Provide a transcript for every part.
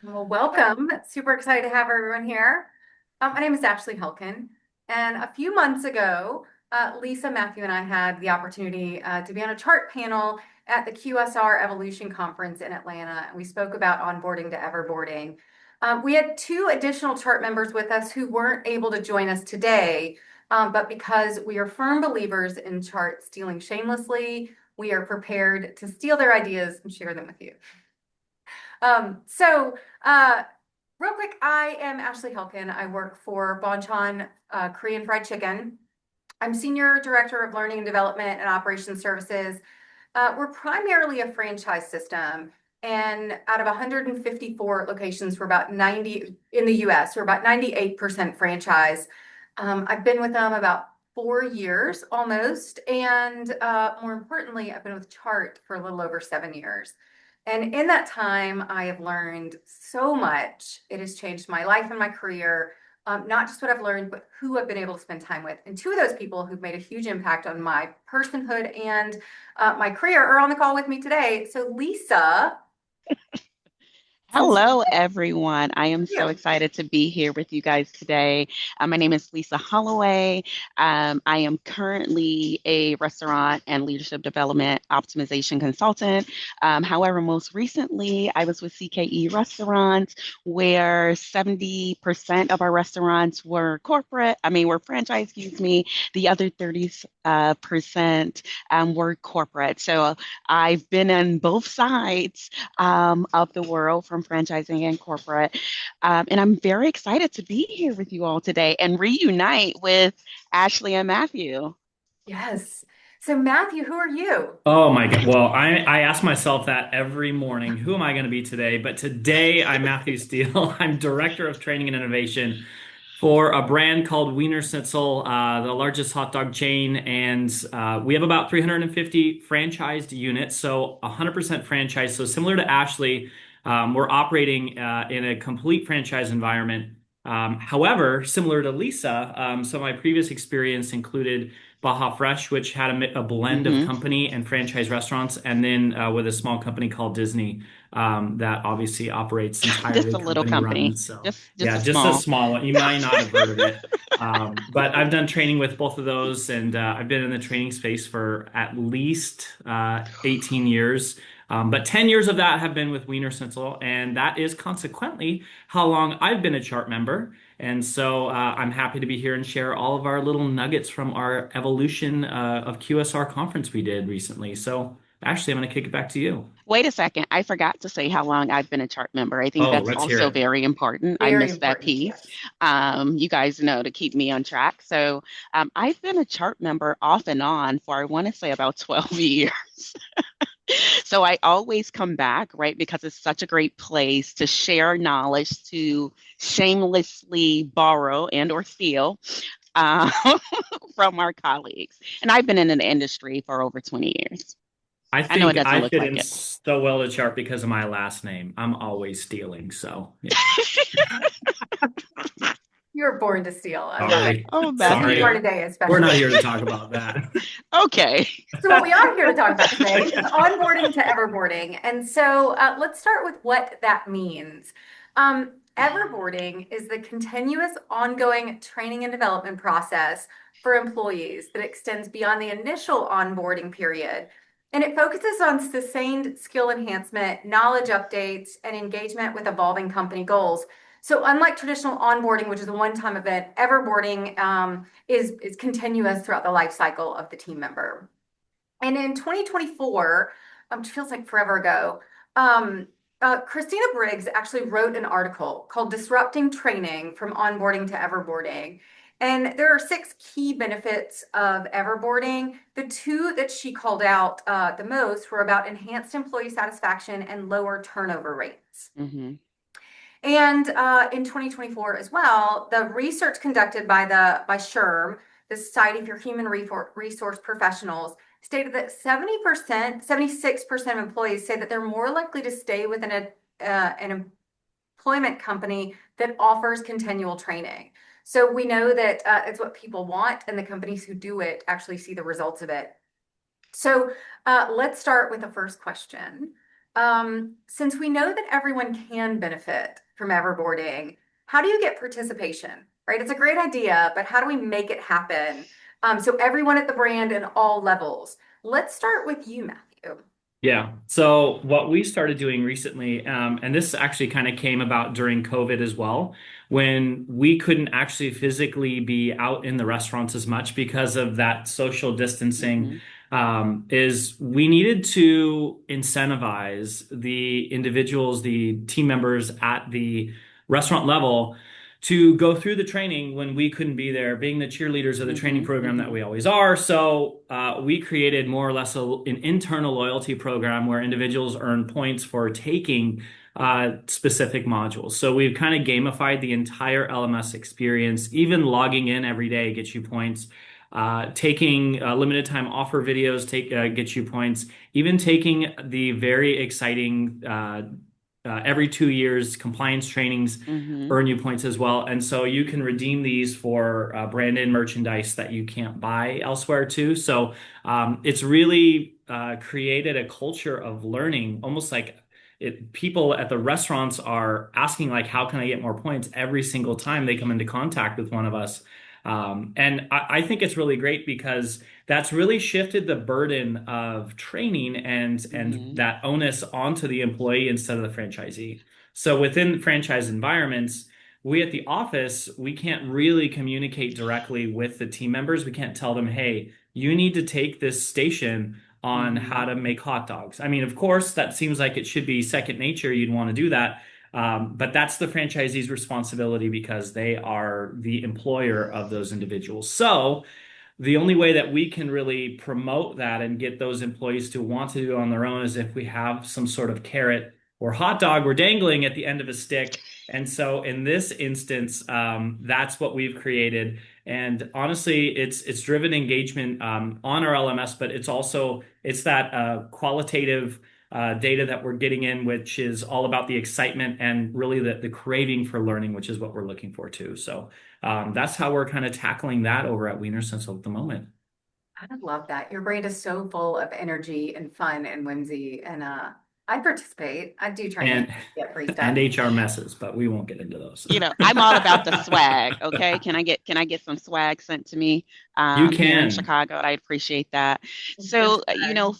Well, welcome. Super excited to have everyone here. My name is Ashley Helkenn, and a few months ago, Lisa, Matthew, and I had the opportunity to be on a chart panel at the QSR Evolution Conference in Atlanta, and we spoke about onboarding to Everboarding. We had two additional chart members with us who weren't able to join us today, but because we are firm believers in chart stealing shamelessly, we are prepared to steal their ideas and share them with you. Um, so, uh, Real quick, I am Ashley Helkenn. I work for Bonchon Korean Fried Chicken. I'm Senior Director of Learning and Development and Operations Services. We're primarily a franchise system, and out of 154 locations, we're about 90 in the US, we're about 98% franchise. I've been with them about 4 years almost, and more importantly, I've been with Chart for a little over 7 years. And in that time, I have learned so much. It has changed my life and my career, not just what I've learned, but who I've been able to spend time with. And two of those people who've made a huge impact on my personhood and my career are on the call with me today. So, Lisa, since Hello, everyone. I am so you, excited to be here with you guys today. My name is Lisa Holloway. I am currently a restaurant and leadership development optimization consultant. However, most recently, I was with CKE Restaurants, where 70% of our restaurants were corporate. Were franchise, excuse me. The other 30 percent were corporate. So I've been on both sides of the world from franchising and corporate. And I'm very excited to be here with you all today and reunite with Ashley and Matthew. yes. So, Matthew, who are you? Oh my God. Well, I ask myself that every morning. Who am I going to be today? But today I'm Matthew Steele. I'm Director of Training and Innovation for a brand called Wienerschnitzel, the largest hot dog chain. And we have about 350 franchised units, so 100% franchise. So similar to Ashley, we're operating in a complete franchise environment. However, similar to Lisa, so my previous experience included Baja Fresh, which had a blend of Hmm. company and franchise restaurants, and then with a small company called Disney that obviously operates Just entirely a little company run. company, So just yeah, a just a small. small one. You might not have heard of it, but I've done training with both of those, and I've been in the training space for at least 18 years. But 10 years of that have been with Wienerschnitzel, and that is consequently how long I've been a chart member. And so I'm happy to be here and share all of our little nuggets from our evolution of QSR conference we did recently. So, Ashley, I'm going to kick it back to you. Wait a second. I forgot to say how long I've been a chart member. I think Oh, that's let's hear also it. very important. I Very missed that important. piece. Yes. You guys know to keep me on track. So I've been a chart member off and on for, I want to say, about 12 years. So I always come back, right? Because it's such a great place to share knowledge, to shamelessly borrow and or steal uh, from our colleagues. And I've been in the industry for over 20 years. I I know it think doesn't I look fit like in it. so well to chart because of my last name. I'm always stealing. So, yeah. You were born to steal. I love it. Sorry. Oh, This is Sorry. your Matthew. today, We're not especially. here to talk about that. Okay. So, what we are here to talk about today is onboarding to everboarding. And so, let's start with what that means. Everboarding is the continuous, ongoing training and development process for employees that extends beyond the initial onboarding period. And it focuses on sustained skill enhancement, knowledge updates, and engagement with evolving company goals. So, unlike traditional onboarding, which is a one-time event, everboarding is continuous throughout the life cycle of the team member. And in 2024, which feels like forever ago, Christina Briggs actually wrote an article called Disrupting Training from Onboarding to Everboarding. And there are six key benefits of everboarding. The two that she called out the most were about enhanced employee satisfaction and lower turnover rates. Hmm. And in 2024 as well, the research conducted by SHRM, the Society for Human Resource Professionals, stated that 70%, 76% of employees say that they're more likely to stay within an employment company that offers continual training. So we know that it's what people want, and the companies who do it actually see the results of it. So let's start with the first question. Since we know that everyone can benefit from everboarding, how do you get participation, right? It's a great idea, but how do we make it happen? So everyone at the brand and all levels. Let's start with you, Matthew. Yeah. So what we started doing recently, and this actually kind of came about during COVID as well, when we couldn't actually physically be out in the restaurants as much because of that social distancing, Hmm. is we needed to incentivize the individuals, the team members at the restaurant level to go through the training when we couldn't be there, being the cheerleaders of the training Hmm. program that Hmm. we always are. So we created more or less an internal loyalty program where individuals earn points for taking specific modules. So we've kind of gamified the entire LMS experience. Even logging in every day gets you points. Taking limited time offer videos gets you points. Even taking the very exciting every 2 years compliance trainings Hmm. earn you points as well. And so you can redeem these for branded merchandise that you can't buy elsewhere too. So it's really created a culture of learning, almost like people at the restaurants are asking like, how can I get more points every single time they come into contact with one of us? And I think it's really great because that's really shifted the burden of training and Hmm. that onus onto the employee instead of the franchisee. So within franchise environments, we at the office, we can't really communicate directly with the team members. We can't tell them, hey, you need to take this station on how Hmm. to make hot dogs. I mean, of course, that seems like it should be second nature. You'd want to do that. But that's the franchisee's responsibility because they are the employer of those individuals. So the only way that we can really promote that and get those employees to want to do it on their own is if we have some sort of carrot or hot dog we're dangling at the end of a stick. And so in this instance, that's what we've created. And honestly, it's driven engagement on our LMS, but it's that qualitative data that we're getting in, which is all about the excitement and really the craving for learning, which is what we're looking for too. So that's how we're kind of tackling that over at Wienerschnitzel at the moment. I love that. Your brand is so full of energy and fun and whimsy. And I'd participate. I'd do training, And get free and stuff. HR messes, but we won't get into those. I'm all about the swag. Okay. Can I get some swag sent to me You here in can. Chicago? I'd appreciate that. Good So, swag.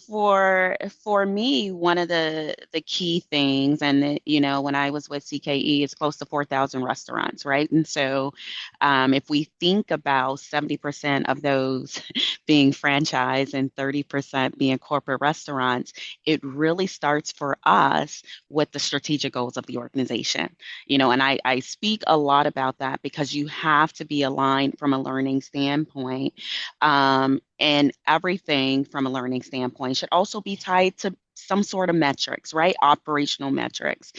for me, one of the key things, and when I was with CKE, it's close to 4,000 restaurants, right? And so, if we think about 70% of those being franchise and 30% being corporate restaurants, it really starts for us with the strategic goals of the organization. And I speak a lot about that because you have to be aligned from a learning standpoint. And everything from a learning standpoint should also be tied to some sort of metrics, right? Operational metrics,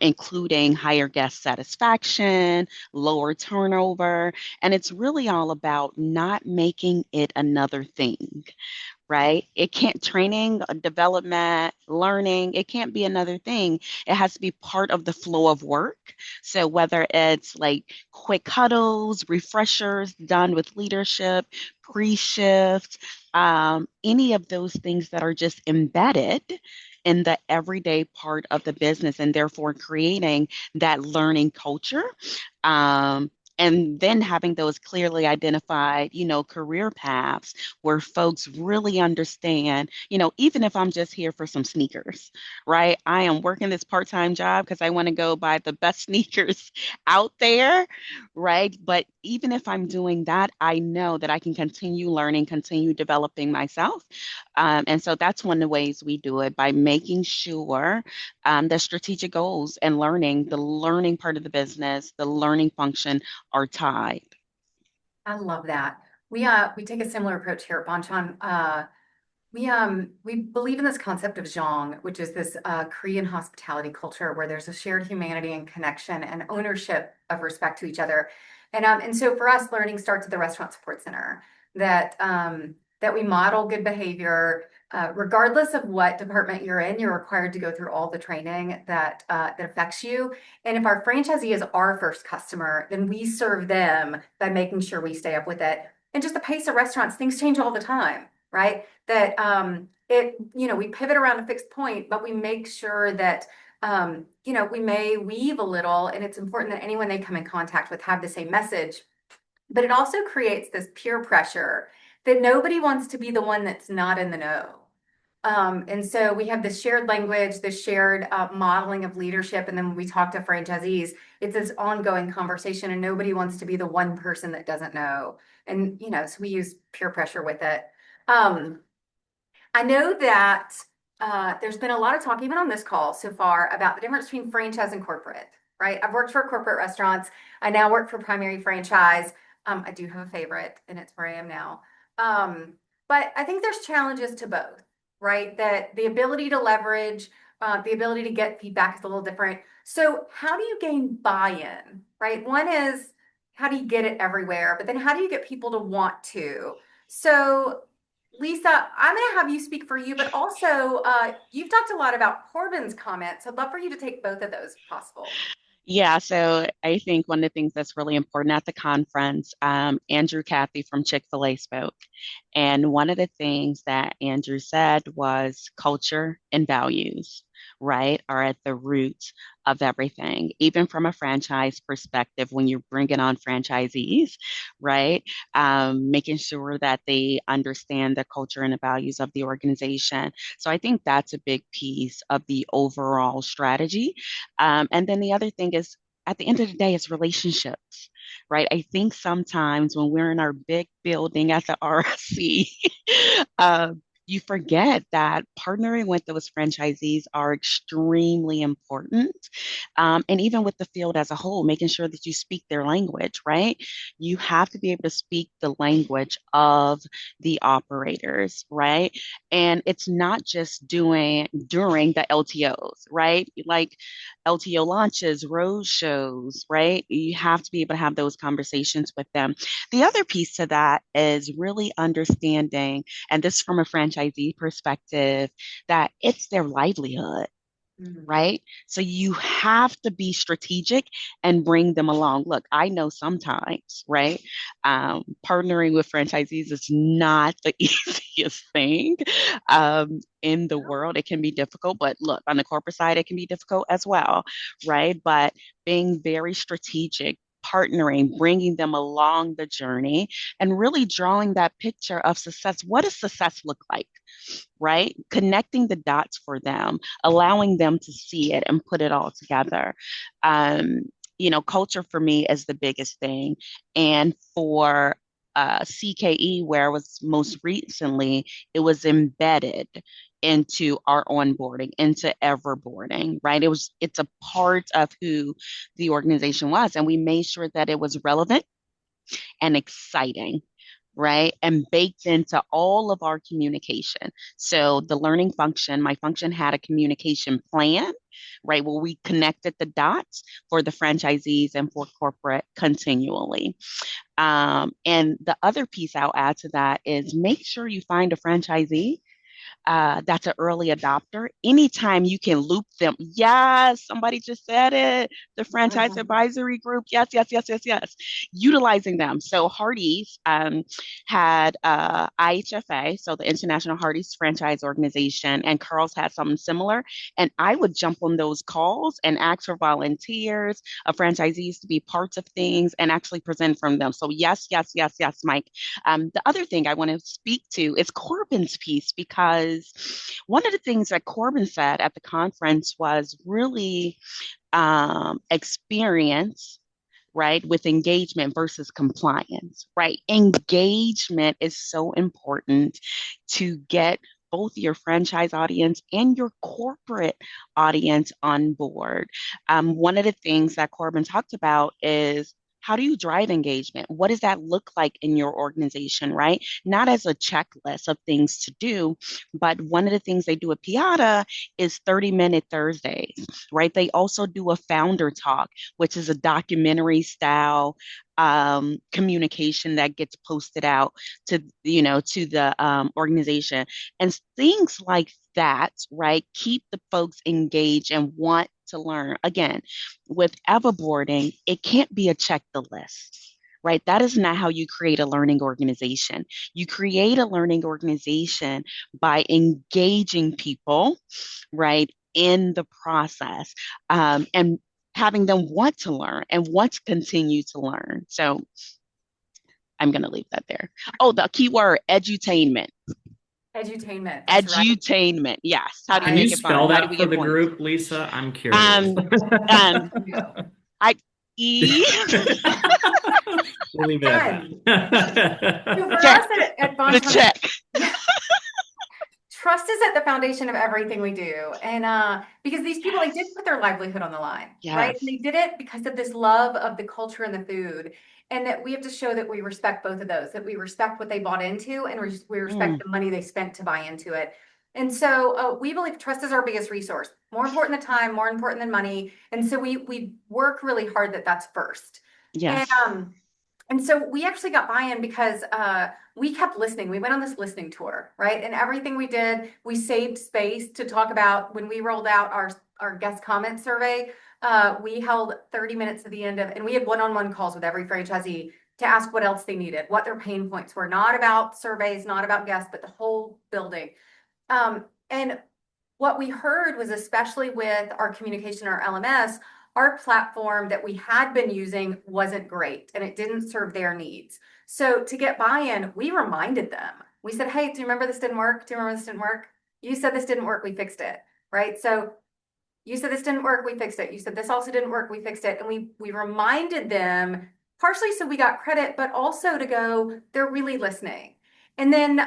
including higher guest satisfaction, lower turnover. And it's really all about not making it another thing, right? It can't training, development, learning, it can't be another thing. It has to be part of the flow of work. So whether it's like quick huddles, refreshers done with leadership, pre-shift, any of those things that are just embedded in the everyday part of the business and therefore creating that learning culture. And then having those clearly identified, career paths where folks really understand, even if I'm just here for some sneakers, right? I am working this part-time job because I want to go buy the best sneakers out there, right? But even if I'm doing that, I know that I can continue learning, continue developing myself. And so that's one of the ways we do it by making sure the strategic goals and learning, the learning part of the business, the learning function are tied. I love that. We take a similar approach here at Bonchon. We believe in this concept of zhang, which is this Korean hospitality culture where there's a shared humanity and connection and ownership of respect to each other. And so for us, learning starts at the restaurant support center, that we model good behavior. Regardless of what department you're in, you're required to go through all the training that affects you. And if our franchisee is our first customer, then we serve them by making sure we stay up with it. And just the pace of restaurants, things change all the time, right? That we pivot around a fixed point, but we make sure that, we may weave a little, and it's important that anyone they come in contact with have the same message. But it also creates this peer pressure that nobody wants to be the one that's not in the know. And so we have this shared language, this shared modeling of leadership. And then when we talk to franchisees, it's this ongoing conversation, and nobody wants to be the one person that doesn't know. And, so we use peer pressure with it. I know that there's been a lot of talk, even on this call so far, about the difference between franchise and corporate, right? I've worked for corporate restaurants. I now work for primary franchise. I do have a favorite, and it's where I am now. But I think there's challenges to both, right? That the ability to leverage, the ability to get feedback is a little different. So how do you gain buy-in, right? One is, how do you get it everywhere? But then how do you get people to want to? So Lisa, I'm going to have you speak for you, but also you've talked a lot about Corbin's comments. I'd love for you to take both of those if possible. Yeah, so I think one of the things that's really important at the conference, Andrew Cathy from Chick-fil-A spoke. And one of the things that Andrew said was culture and values, right, are at the root of everything. Even from a franchise perspective, when you're bringing on franchisees, right, making sure that they understand the culture and the values of the organization. So I think that's a big piece of the overall strategy. And then the other thing is, at the end of the day, it's relationships, right? I think sometimes when we're in our big building at the RSC, you forget that partnering with those franchisees are extremely important. And even with the field as a whole, making sure that you speak their language, right? You have to be able to speak the language of the operators, right? And it's not just doing during the LTOs, right? Like LTO launches, road shows, right? You have to be able to have those conversations with them. The other piece to that is really understanding, and this from a franchisee perspective, that it's their livelihood, right? So you have to be strategic and bring them along. Look, I know sometimes, right? Partnering with franchisees is not the easiest thing in the world. It can be difficult, but look, on the corporate side, it can be difficult as well, right? But being very strategic, partnering, bringing them along the journey, and really drawing that picture of success. What does success look like? Right? Connecting the dots for them, allowing them to see it and put it all together. Culture for me is the biggest thing. And for CKE, where I was most recently, it was embedded into our onboarding, into Everboarding, right? It's a part of who the organization was. And we made sure that it was relevant and exciting, right? And baked into all of our communication. So the learning function, my function had a communication plan, right? Where we connected the dots for the franchisees and for corporate continually. And the other piece I'll add to that is make sure you find a franchisee that's an early adopter. Anytime you can loop them. Yes, somebody just said it. The franchise advisory group. Yes, yes, yes, yes, yes. Utilizing them. So Hardee's had IHFA, so the International Hardee's Franchise Organization, and Carl's had something similar. And I would jump on those calls and ask for volunteers, of franchisees to be parts of things and actually present from them. So yes, yes, yes, yes, Mike. The other thing I want to speak to is Corbin's piece, because one of the things that Corbin said at the conference was really experience, right, with engagement versus compliance, right? Engagement is so important to get both your franchise audience and your corporate audience on board. One of the things that Corbin talked about is, how do you drive engagement? What does that look like in your organization, right? Not as a checklist of things to do, but one of the things they do at Piata is 30-minute Thursdays, right? They also do a founder talk, which is a documentary style communication that gets posted out to the organization, and things like that, right? Keep the folks engaged and want to learn. Again, with Everboarding, it can't be a check the list. right? That is not how you create a learning organization. You create a learning organization by engaging people, right, in the process, and having them want to learn and want to continue to learn. So I'm going to leave that there. Oh, the key word, edutainment. Edutainment, that's right. Edutainment. Yes. How do you Can you make it Nice. spell fun? How do that we for get the points? group, Lisa? I'm curious. Um, um, I E We'll leave it at Done. that. So for check us at the Bonchon, check. trust is at the foundation of everything we do. And because these people, they did put their livelihood on the line, right? Yes. And they did it because of this love of the culture and the food. And that we have to show that we respect both of those, that we respect what they bought into and we respect Mm, the money they spent to buy into it. And so we believe trust is our biggest resource, more important than time, more important than money. And so we work really hard that that's first. And yes. and so we actually got buy-in because we kept listening. We went on this listening tour, right? And everything we did, we saved space to talk about when we rolled out our guest comment survey. We held 30 minutes at the end of, and we had one-on-one calls with every franchisee to ask what else they needed, what their pain points were, not about surveys, not about guests, but the whole building. And what we heard was, especially with our communication, our LMS, our platform that we had been using wasn't great and it didn't serve their needs. So to get buy-in, we reminded them. We said, hey, do you remember this didn't work? Do you remember this didn't work? You said this didn't work, we fixed it, right? So you said this didn't work, we fixed it. You said this also didn't work, we fixed it. And we reminded them partially so we got credit, but also to go, they're really listening. And then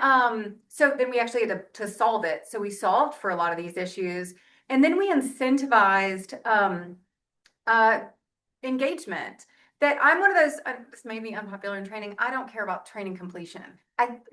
so then we actually had to solve it. So we solved for a lot of these issues. And then we incentivized uh, engagement. That I'm one of those, this may be unpopular in training. I don't care about training completion.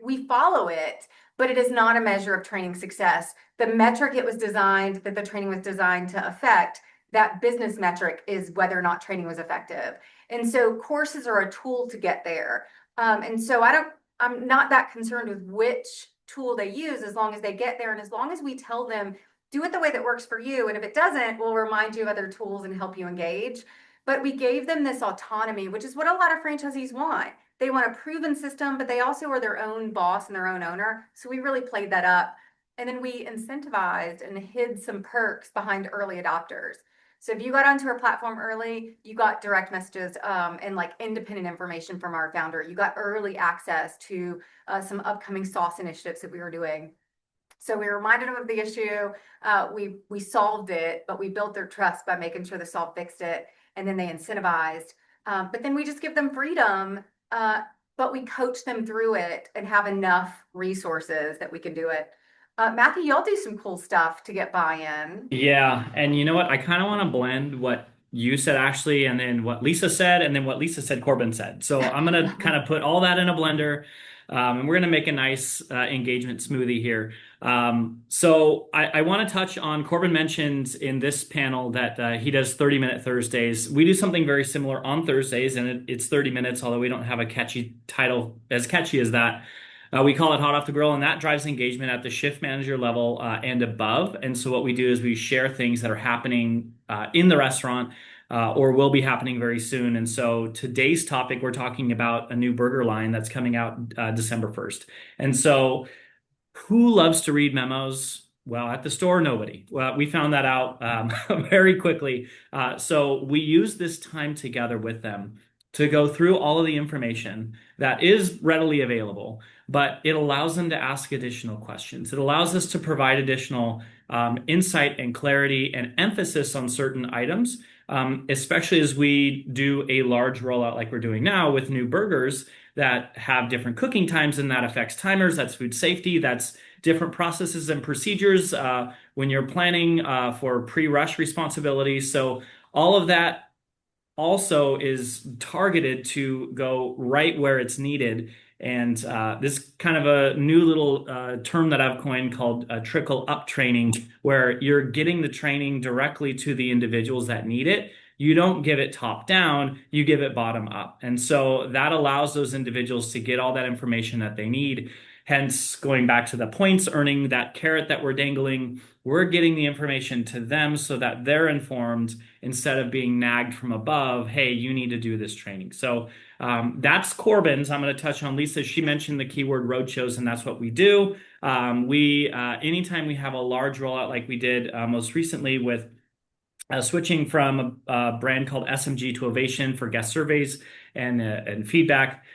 We follow it, but it is not a measure of training success. The metric it was designed, that the training was designed to affect, that business metric is whether or not training was effective. And so courses are a tool to get there. And so I'm not that concerned with which tool they use as long as they get there. And as long as we tell them, do it the way that works for you. And if it doesn't, we'll remind you of other tools and help you engage. But we gave them this autonomy, which is what a lot of franchisees want. They want a proven system, but they also are their own boss and their own owner. So we really played that up. And then we incentivized and hid some perks behind early adopters. So if you got onto our platform early, you got direct messages and like independent information from our founder. You got early access to some upcoming sauce initiatives that we were doing. So we reminded them of the issue. We solved it, but we built their trust by making sure the solve fixed it, and then they incentivized. But then we just give them freedom, but we coach them through it and have enough resources that we can do it. Matthew, y'all do some cool stuff to get buy-in. Yeah, and you know what? I kind of want to blend what you said, Ashley, and then what Lisa said, and then what Lisa said, Corbin said. So I'm gonna kind of put all that in a blender, and we're gonna make a nice engagement smoothie here. So I want to touch on, Corbin mentioned in this panel that he does 30-minute Thursdays. We do something very similar on Thursdays, and it's 30 minutes, although we don't have a catchy title as catchy as that. We call it Hot Off the Grill, and that drives engagement at the shift manager level and above. And so what we do is we share things that are happening in the restaurant or will be happening very soon. And so today's topic, we're talking about a new burger line that's coming out December 1st. And so who loves to read memos? Well, at the store, nobody. Well, we found that out very quickly. So we use this time together with them to go through all of the information that is readily available, but it allows them to ask additional questions. It allows us to provide additional insight and clarity and emphasis on certain items, especially as we do a large rollout like we're doing now with new burgers that have different cooking times, and that affects timers, that's food safety, that's different processes and procedures when you're planning for pre-rush responsibilities. So all of that also is targeted to go right where it's needed. And this kind of a new little term that I've coined called trickle up training, where you're getting the training directly to the individuals that need it. You don't give it top down, you give it bottom up. And so that allows those individuals to get all that information that they need. Hence, going back to the points earning, that carrot that we're dangling, we're getting the information to them so that they're informed instead of being nagged from above, hey, you need to do this training. So that's Corbin's. I'm going to touch on Lisa. She mentioned the keyword roadshows, and that's what we do. Anytime we have a large rollout like we did most recently with switching from a brand called SMG to Ovation for guest surveys and feedback,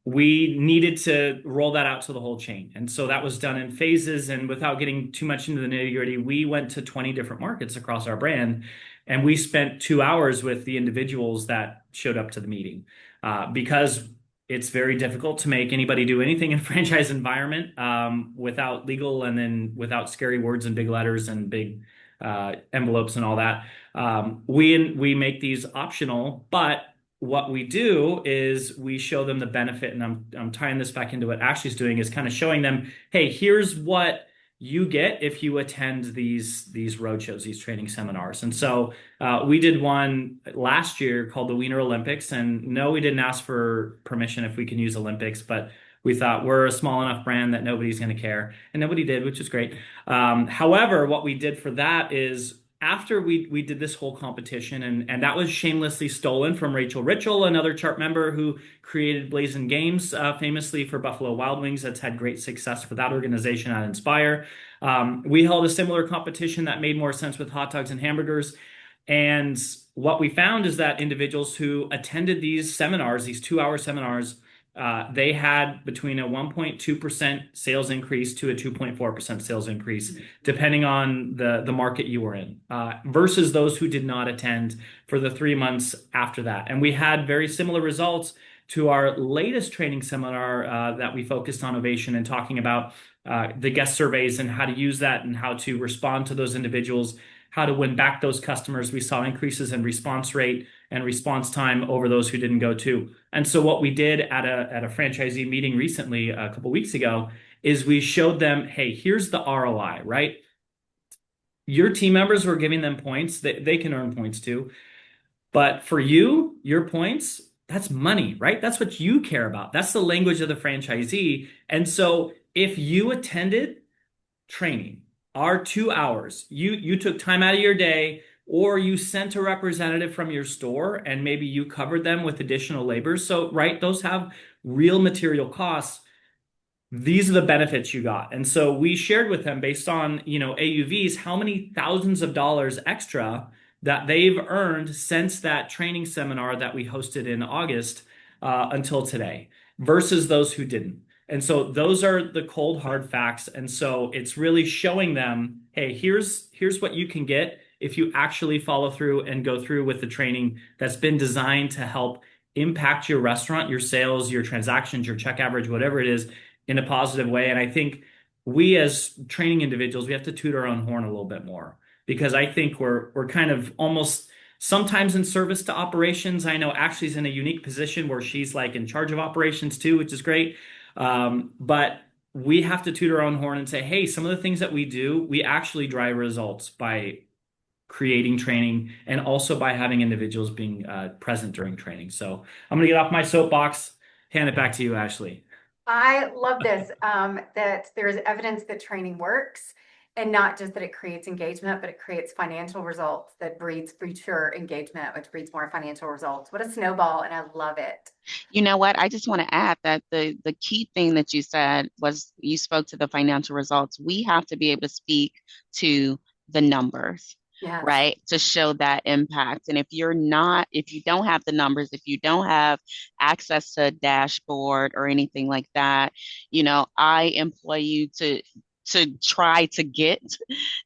we needed to roll that out to the whole chain. And so that was done in phases. And without getting too much into the nitty gritty, we went to 20 different markets across our brand. And we spent 2 hours with the individuals that showed up to the meeting because it's very difficult to make anybody do anything in a franchise environment without legal and then without scary words and big letters and big envelopes and all that. We make these optional, but what we do is we show them the benefit, and I'm tying this back into what Ashley's doing, is kind of showing them, hey, here's what you get if you attend these roadshows, these training seminars. And so we did one last year called the Wiener Olympics, and no, we didn't ask for permission if we can use Olympics, but we thought we're a small enough brand that nobody's going to care, and nobody did, which is great. However, what we did for that is after we did this whole competition, and that was shamelessly stolen from Rachel Ritchell, another chart member who created Blazing Games famously for Buffalo Wild Wings. That's had great success for that organization at Inspire. We held a similar competition that made more sense with hot dogs and hamburgers. And what we found is that individuals who attended these seminars, these 2-hour seminars, they had between a 1.2% sales increase to a 2.4% sales increase, depending on the market you were in, versus those who did not attend for the 3 months after that. And we had very similar results to our latest training seminar that we focused on Ovation and talking about the guest surveys and how to use that and how to respond to those individuals, how to win back those customers. We saw increases in response rate and response time over those who didn't go to. And so what we did at a franchisee meeting recently, a couple weeks ago, is we showed them, hey, here's the ROI, right? Your team members were giving them points that they can earn points too. But for you, your points, that's money, right? That's what you care about. That's the language of the franchisee. And so if you attended training, our 2 hours, you took time out of your day, or you sent a representative from your store and maybe you covered them with additional labor. So, right, those have real material costs. These are the benefits you got. And so we shared with them based on, AUVs, how many thousands of dollars extra that they've earned since that training seminar that we hosted in August until today versus those who didn't. And so those are the cold, hard facts. And so it's really showing them, hey, here's what you can get if you actually follow through and go through with the training that's been designed to help impact your restaurant, your sales, your transactions, your check average, whatever it is, in a positive way. And I think we as training individuals, we have to toot our own horn a little bit more, because I think we're kind of almost sometimes in service to operations. I know Ashley's in a unique position where she's like in charge of operations too, which is great. But we have to toot our own horn and say, hey, some of the things that we do, we actually drive results by creating training and also by having individuals being present during training. So I'm going to get off my soapbox, hand it back to you, Ashley. I love this, that there's evidence that training works, and not just that it creates engagement, but it creates financial results that breeds future engagement, which breeds more financial results. What a snowball, and I love it. You know what? I just want to add that the key thing that you said was you spoke to the financial results. We have to be able to speak to the numbers. Yes. Right? To show that impact. And if you don't have the numbers, if you don't have access to a dashboard or anything like that, I employ you to try to get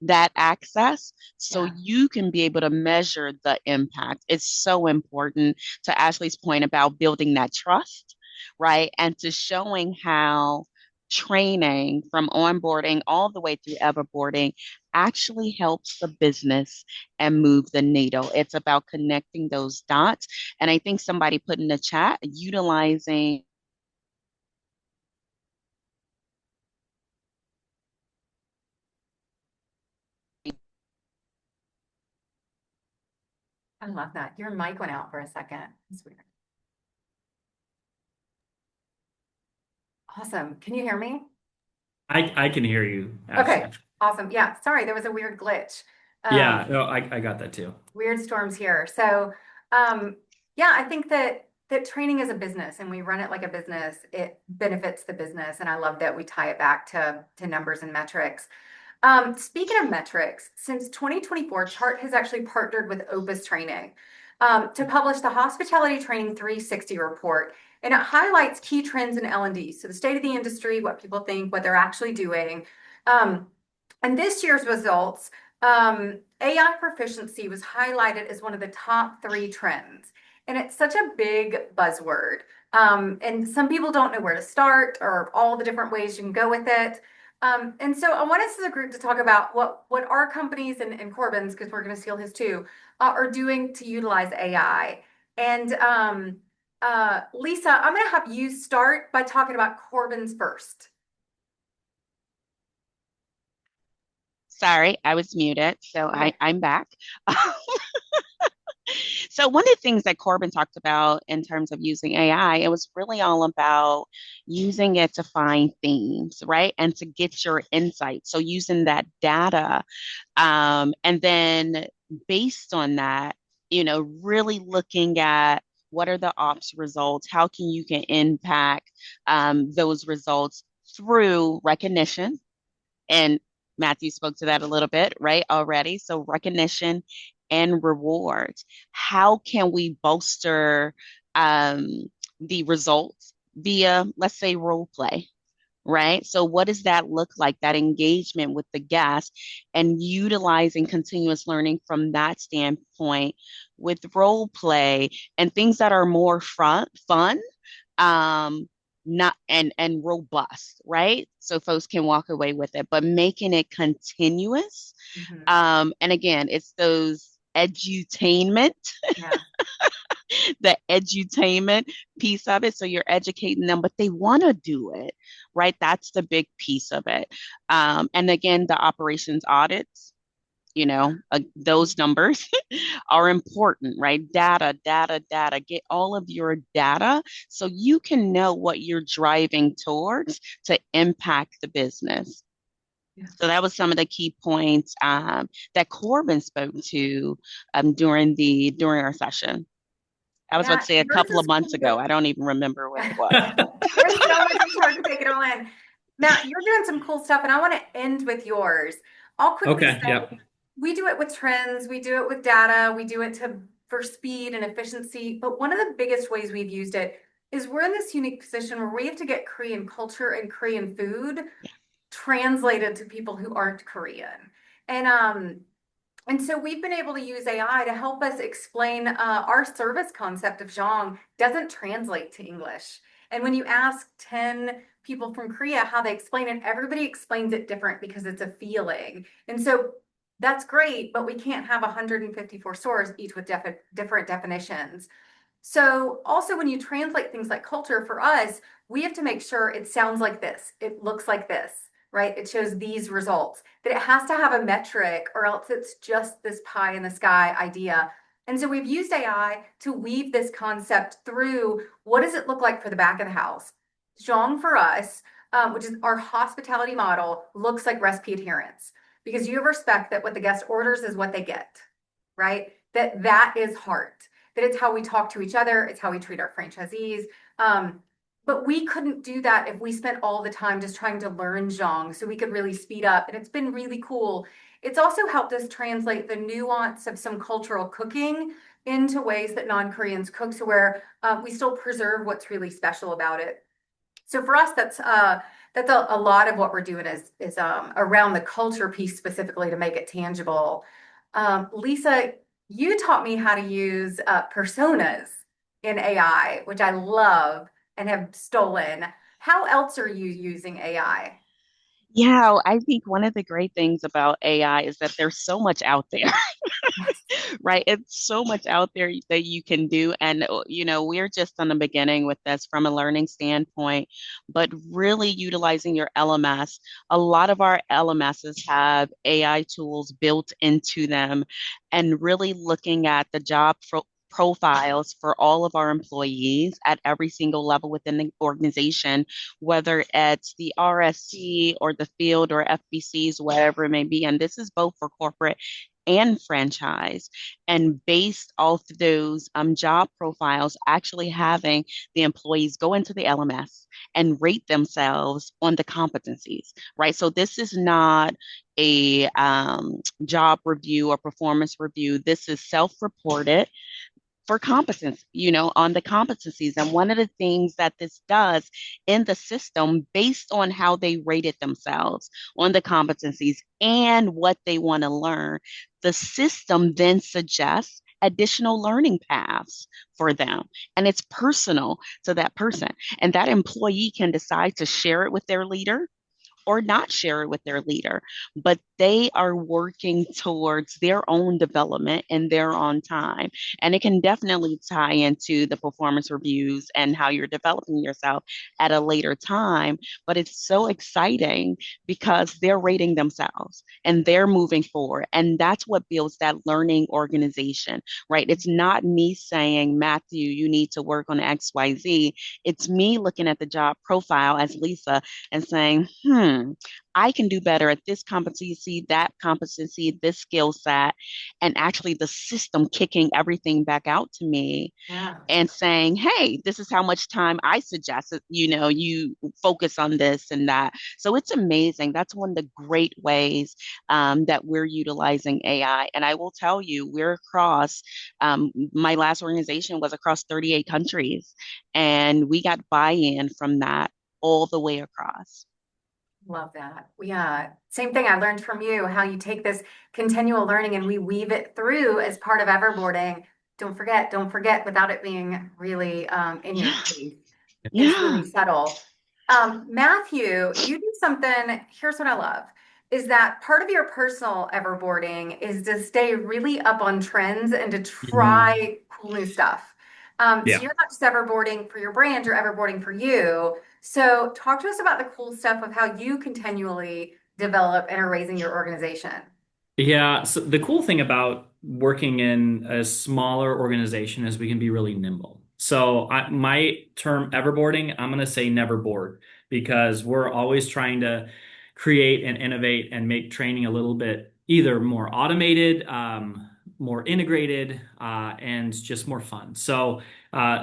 that access so you can be able to measure the impact. It's so important, to Ashley's point about building that trust, right? And to showing how training from onboarding all the way through everboarding actually helps the business and move the needle. It's about connecting those dots. And I think somebody put in the chat, utilizing I love that. Your mic went out for a second. It's weird. Awesome. Can you hear me? I can hear you, Okay, Ashley. awesome. Yeah, sorry, there was a weird glitch. Yeah, Um, no, I got that too. Weird storms here. So, um, yeah, I think that training is a business and we run it like a business. It benefits the business, and I love that we tie it back to numbers and metrics. Speaking of metrics, since 2024, Chart has actually partnered with Opus Training to publish the Hospitality Training 360 report, and it highlights key trends in L&D, so the state of the industry, what people think, what they're actually doing. Um, and this year's results, AI proficiency was highlighted as one of the top three trends, and it's such a big buzzword. And some people don't know where to start or all the different ways you can go with it. And so I want us as a group to talk about what our companies and Corbin's, because we're going to steal his too, are doing to utilize AI. And Lisa, I'm going to have you start by talking about Corbin's first. Sorry, I was muted, so Okay. I'm back. So one of the things that Corbin talked about in terms of using AI, it was really all about using it to find themes, right? And to get your insights. So using that data, and then based on that, really looking at what are the ops results, how can impact those results through recognition, and Matthew spoke to that a little bit, right, already. So recognition and rewards. How can we bolster um, the results via, let's say, role play? Right. So, what does that look like? That engagement with the guest and utilizing continuous learning from that standpoint with role play and things that are more fun, um, not and robust, right? So folks can walk away with it, but making it continuous. Mhm. And again, it's those edutainment, Yeah. the edutainment piece of it. So you're educating them, but they want to do it, right? That's the big piece of it. And again, the operations audits, those numbers are important, right? Data, data, data. Get all of your data so you can know what you're driving towards to impact the business. Yeah. So that was some of the key points that Corbin spoke to during our session. I was about Yeah, to say a yours couple of is months ago. cool. I don't even remember when it was. There's so much, it's hard to take it all in. Matt, you're doing some cool stuff, and I want to end with yours. I'll quickly Okay, say yep. we do it with trends, we do it with data, we do it to for speed and efficiency. But one of the biggest ways we've used it is we're in this unique position where we have to get Korean culture and Korean food translated to people who aren't Korean. And and so we've been able to use AI to help us explain our service concept of Zhang doesn't translate to English. And when you ask 10 people from Korea how they explain it, everybody explains it different because it's a feeling. And so that's great, but we can't have 154 stores, each with different definitions. So also when you translate things like culture for us, we have to make sure it sounds like this, it looks like this, right? It shows these results, that it has to have a metric or else it's just this pie in the sky idea. And so we've used AI to weave this concept through what does it look like for the back of the house? Zhong for us, which is our hospitality model, looks like recipe adherence because you respect that what the guest orders is what they get, right? That is heart, that it's how we talk to each other, it's how we treat our franchisees. But we couldn't do that if we spent all the time just trying to learn Zhong so we could really speed up. And it's been really cool. It's also helped us translate the nuance of some cultural cooking into ways that non-Koreans cook, so where we still preserve what's really special about it. So for us, that's a lot of what we're doing is around the culture piece specifically to make it tangible. Lisa, you taught me how to use personas in AI, which I love and have stolen. How else are you using AI? Yeah, I think one of the great things about AI is that there's so much out there. Yes. Right? It's so much out there that you can do. And, we're just on the beginning with this from a learning standpoint, but really utilizing your LMS. A lot of our LMSs have AI tools built into them and really looking at the job profiles for all of our employees at every single level within the organization, whether it's the RSC or the field or FBCs, whatever it may be. And this is both for corporate and franchise. And based off those job profiles, actually having the employees go into the LMS and rate themselves on the competencies, right? So this is not a job review or performance review. This is self-reported for competence, on the competencies. And one of the things that this does in the system, based on how they rated themselves on the competencies and what they want to learn, the system then suggests additional learning paths for them. And it's personal to that person. And that employee can decide to share it with their leader or not share it with their leader, but they are working towards their own development in their own time. And it can definitely tie into the performance reviews and how you're developing yourself at a later time. But it's so exciting because they're rating themselves and they're moving forward. And that's what builds that learning organization, right? It's not me saying, Matthew, you need to work on XYZ. It's me looking at the job profile as Lisa and saying, I can do better at this competency, that competency, this skill set, and actually the system kicking everything back out to me and saying, hey, this is how much time I suggest, you focus on this and that. So it's amazing. That's one of the great ways that we're utilizing AI. And I will tell you, we're across, my last organization was across 38 countries, and we got buy-in from that all the way across. Love that. Yeah. Same thing I learned from you, how you take this continual learning and we weave it through as part of Everboarding. Don't forget without it being really in your face. It's really subtle. Matthew, you do something, here's what I love, is that part of your personal Everboarding is to stay really up on trends and to try cool new stuff. So you're not just Everboarding for your brand, you're Everboarding for you. So talk to us about the cool stuff of how you continually develop and are raising your organization. Yeah, so the cool thing about working in a smaller organization is we can be really nimble. So my term everboarding, I'm going to say never bored because we're always trying to create and innovate and make training a little bit either more automated, more integrated, and just more fun. So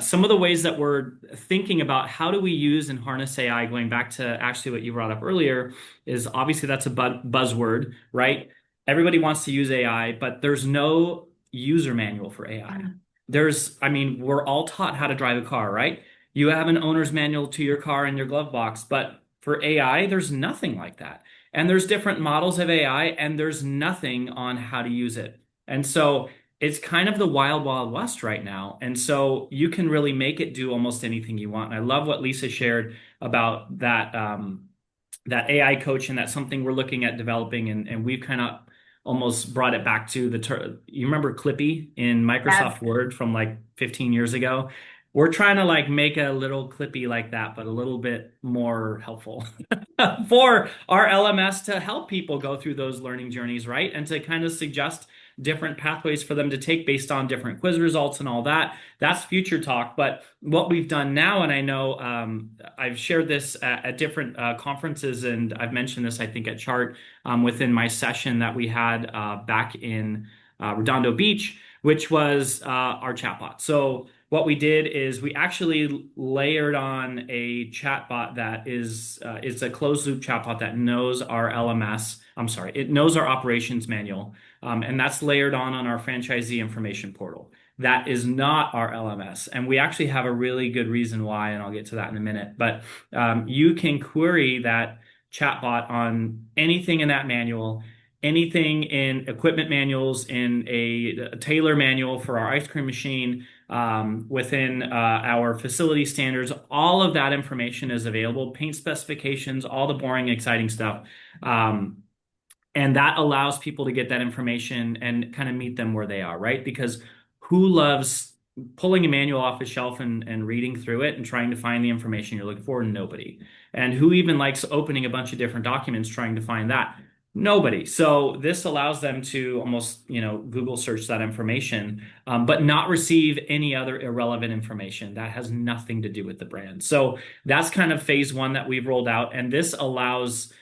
some of the ways that we're thinking about how do we use and harness AI, going back to actually what you brought up earlier, is obviously that's a buzzword, right? Everybody wants to use AI, but there's no user manual for AI. We're all taught how to drive a car, right? You have an owner's manual to your car in your glove box, but for AI, there's nothing like that. And there's different models of AI, and there's nothing on how to use it. And so it's kind of the wild, wild west right now. And so you can really make it do almost anything you want. And I love what Lisa shared about that, that AI coach, and that's something we're looking at developing. And we've kind of almost brought it back to you remember Clippy in Microsoft Word from like 15 years ago? We're trying to like make a little Clippy like that, but a little bit more helpful for our LMS to help people go through those learning journeys, right? And to kind of suggest different pathways for them to take based on different quiz results and all that. That's future talk. But what we've done now, and I know I've shared this at different conferences, and I've mentioned this, I think, at Chart within my session that we had back in Redondo Beach, which was our chatbot. So what we did is we actually layered on a chatbot that is it's a closed loop chatbot that knows our LMS. I'm sorry, it knows our operations manual. And that's layered on our franchisee information portal. That is not our LMS. And we actually have a really good reason why, and I'll get to that in a minute. But you can query that chatbot on anything in that manual, anything in equipment manuals, in a Taylor manual for our ice cream machine, within our facility standards. All of that information is available, paint specifications, all the boring, exciting stuff. And that allows people to get that information and kind of meet them where they are, right? Because who loves pulling a manual off a shelf and reading through it and trying to find the information you're looking for? Nobody. And who even likes opening a bunch of different documents trying to find that? Nobody. So this allows them to almost, Google search that information, but not receive any other irrelevant information that has nothing to do with the brand. So that's kind of phase one that we've rolled out, and this allows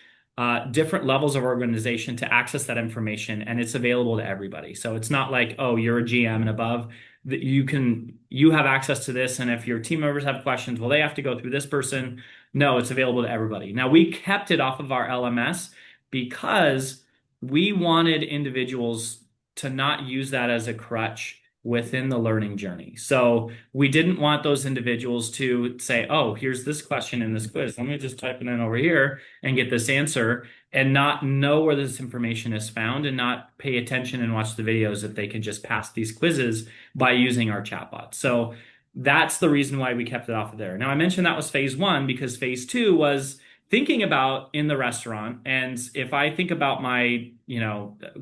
different levels of organization to access that information, and it's available to everybody. So it's not like, oh, you're a GM and above that you have access to this, and if your team members have questions, well, they have to go through this person. No, it's available to everybody. Now we kept it off of our LMS because we wanted individuals to not use that as a crutch within the learning journey. So we didn't want those individuals to say, oh, here's this question in this quiz. Let me just type it in over here and get this answer, and not know where this information is found and not pay attention and watch the videos if they can just pass these quizzes by using our chatbot. So that's the reason why we kept it off of there. Now, I mentioned that was phase one because phase two was thinking about in the restaurant. And if I think about my,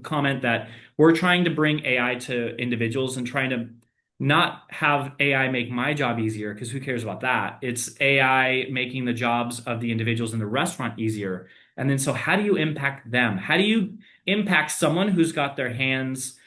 comment that we're trying to bring AI to individuals and trying to not have AI make my job easier, because who cares about that? It's AI making the jobs of the individuals in the restaurant easier. And then, so how do you impact them? How do you impact someone who's got their hands,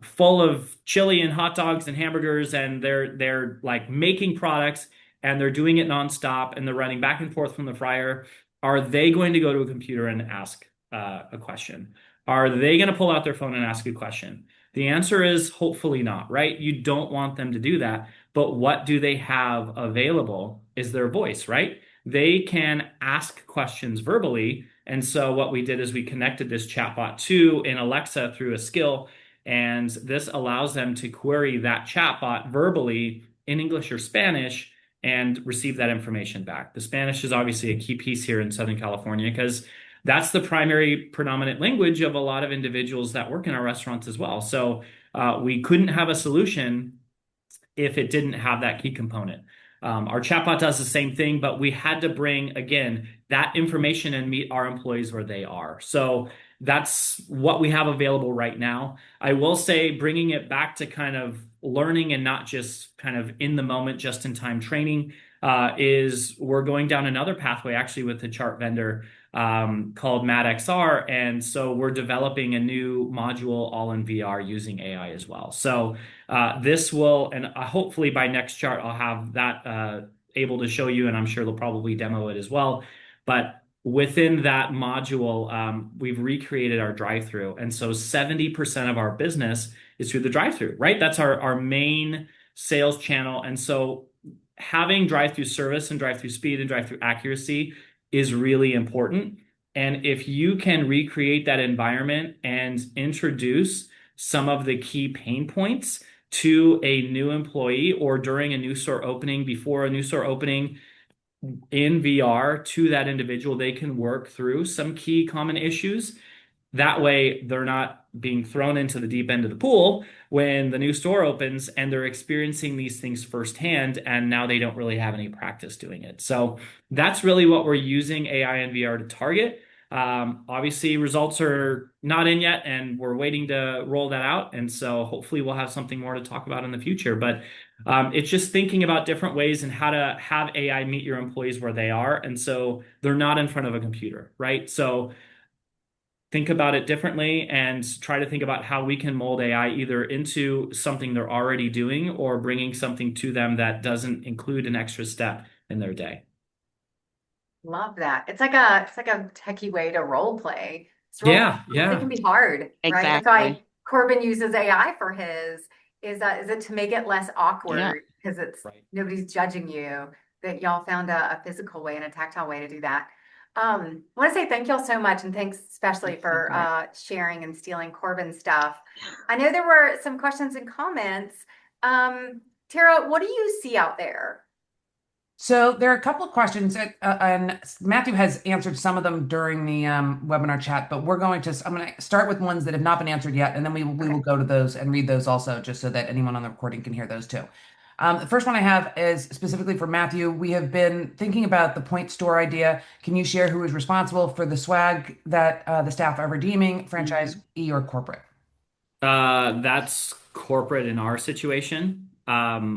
full of chili and hot dogs and hamburgers, and they're like making products and they're doing it nonstop and they're running back and forth from the fryer? Are they going to go to a computer and ask a question? Are they going to pull out their phone and ask a question? The answer is hopefully not, right? You don't want them to do that. But what do they have available is their voice, right? They can ask questions verbally. And so what we did is we connected this chatbot to an Alexa through a skill. And this allows them to query that chatbot verbally in English or Spanish and receive that information back. The Spanish is obviously a key piece here in Southern California because that's the primary predominant language of a lot of individuals that work in our restaurants as well. So we couldn't have a solution if it didn't have that key component. Our chatbot does the same thing, but we had to bring, again, that information and meet our employees where they are. So that's what we have available right now. I will say bringing it back to kind of learning and not just kind of in the moment, just in time training is we're going down another pathway actually with the chart vendor called MadXR. And so we're developing a new module all in VR using AI as well. So this will, and hopefully by next chart, I'll have that able to show you, and I'm sure they'll probably demo it as well. But within that module, we've recreated our drive-through. And so 70% of our business is through the drive-through, right? That's our main sales channel. And so having drive-through service and drive-through speed and drive-through accuracy is really important. And if you can recreate that environment and introduce some of the key pain points to a new employee or during a new store opening, before a new store opening in VR to that individual, they can work through some key common issues. That way, they're not being thrown into the deep end of the pool when the new store opens and they're experiencing these things firsthand, and now they don't really have any practice doing it. So that's really what we're using AI and VR to target. Obviously, results are not in yet, and we're waiting to roll that out. And so hopefully we'll have something more to talk about in the future. But it's just thinking about different ways and how to have AI meet your employees where they are. And so they're not in front of a computer, right? So think about it differently and try to think about how we can mold AI either into something they're already doing or bringing something to them that doesn't include an extra step in their day. Love that. It's like a techie way to role play. Yeah, It yeah. can be hard, right? That's Exactly. why Corbin uses AI for his, is it to make it less Yeah. awkward because it's Right. nobody's judging you, that y'all found a physical way and a tactile way to do that. I want to say thank y'all so much, and thanks especially for sharing and stealing Corbin's stuff. I know there were some questions and comments. Tara, what do you see out there? So there are a couple of questions, and Matthew has answered some of them during the webinar chat, but I'm going to start with ones that have not been answered yet, and then we will go to those and read those also, just so that anyone on the recording can hear those too. The first one I have is specifically for Matthew. We have been thinking about the point store idea. Can you share who is responsible for the swag that the staff are redeeming, franchisee or corporate? That's corporate in our situation.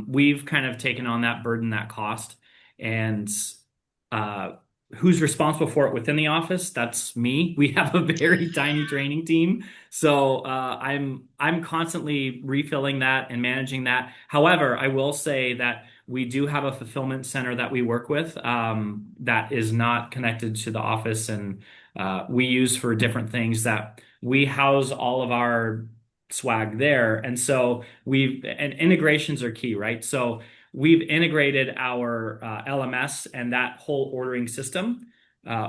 We've kind of taken on that burden, that cost, and who's responsible for it within the office? That's me. We have a very tiny training team, so I'm constantly refilling that and managing that. However, I will say that we do have a fulfillment center that we work with that is not connected to the office, and we use for different things that we house all of our swag there. And so and integrations are key, right? So we've integrated our LMS and that whole ordering system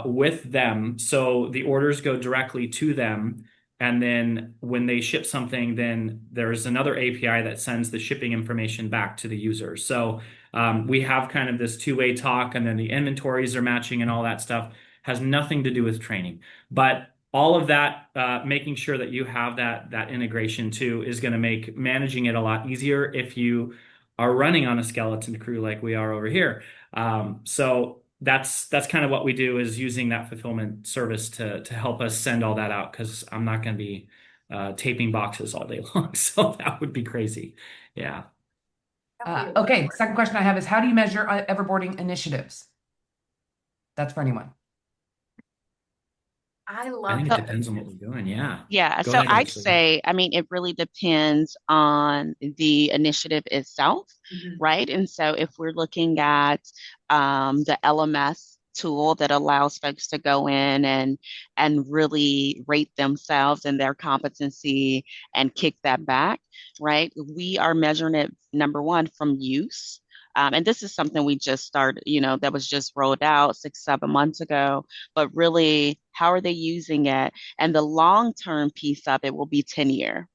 with them. So the orders go directly to them. And then when they ship something, then there's another API that sends the shipping information back to the user. So we have kind of this two-way talk, and then the inventories are matching and all that stuff has nothing to do with training. But all of that, making sure that you have that integration too, is going to make managing it a lot easier if you are running on a skeleton crew like we are over here. So that's kind of what we do, is using that fulfillment service to help us send all that out, because I'm not going to be taping boxes all day long. So that would be crazy. Yeah. Okay, second question I have is, how do you measure everboarding initiatives? That's for anyone. I I love think it So, this. depends on what we're doing. Yeah. yeah, Go so ahead, I'd Ashley. say, I mean, it really depends on the initiative itself, Mhm. right? And so if we're looking at the LMS tool that allows folks to go in and really rate themselves and their competency and kick that back, right? We are measuring it, number one, from use. And this is something we just started, that was just rolled out 6, 7 months ago. But really, how are they using it? And the long-term piece of it will be tenure,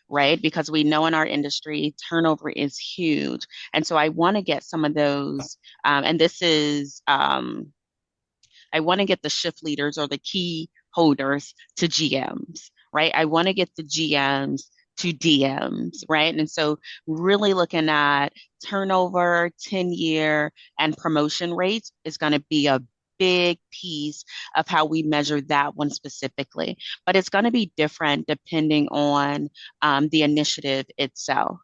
right? Because we know in our industry, turnover is huge. And so I want to get some of those, and this is, I want to get the shift leaders or the key holders to GMs, right? I want to get the GMs to DMs, right? And so really looking at turnover, tenure, and promotion rates is going to be a big piece of how we measure that one specifically. But it's going to be different depending on the initiative itself.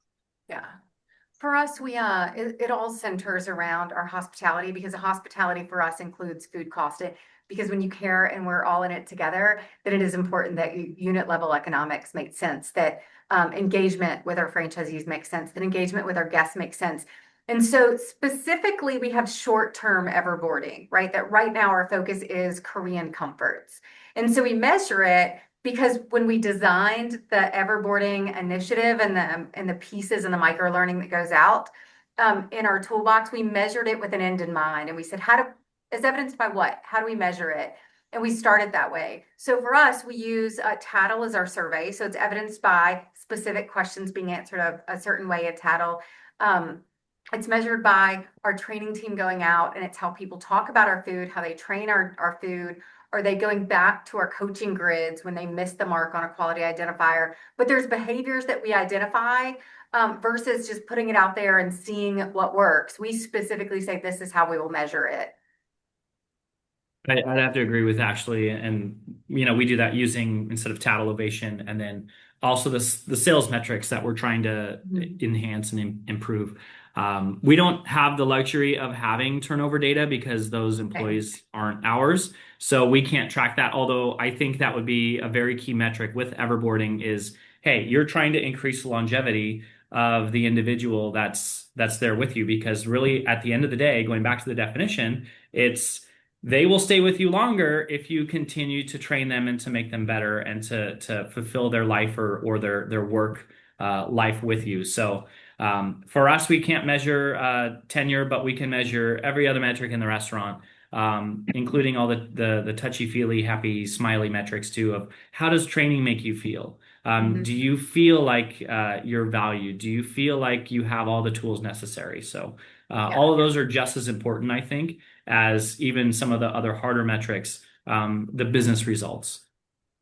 Yeah. For us, it all centers around our hospitality, because the hospitality for us includes food cost. Because when you care and we're all in it together, then it is important that unit level economics make sense, that engagement with our franchisees makes sense, that engagement with our guests makes sense. And so specifically, we have short-term everboarding, right? That right now our focus is Korean comforts. And so we measure it because when we designed the Everboarding initiative and the pieces and the micro learning that goes out in our toolbox, we measured it with an end in mind, and we said, as evidenced by what? How do we measure it? And we started that way. So for us, we use Tattle as our survey. So it's evidenced by specific questions being answered a certain way at Tattle. It's measured by our training team going out, and it's how people talk about our food, how they train our food. Are they going back to our coaching grids when they miss the mark on a quality identifier? But there's behaviors that we identify versus just putting it out there and seeing what works. We specifically say this is how we will measure it. I'd have to agree with Ashley, and we do that using, instead of Tattle, Ovation, and then also the sales metrics that we're trying to enhance and improve. We don't have the luxury of having turnover data because those employees aren't ours, so we can't track that. Although I think that would be a very key metric with Everboarding is, hey, you're trying to increase the longevity of the individual that's there with you, because really at the end of the day, going back to the definition, it's they will stay with you longer if you continue to train them and to make them better and to fulfill their life or their work life with you. So for us, we can't measure tenure, but we can measure every other metric in the restaurant, including all the touchy-feely, happy, smiley metrics too, of how does training make you feel? Do you feel like you're valued? Do you feel like you have all the tools necessary? So all of those are just as important, I think, as even some of the other harder metrics, the business results.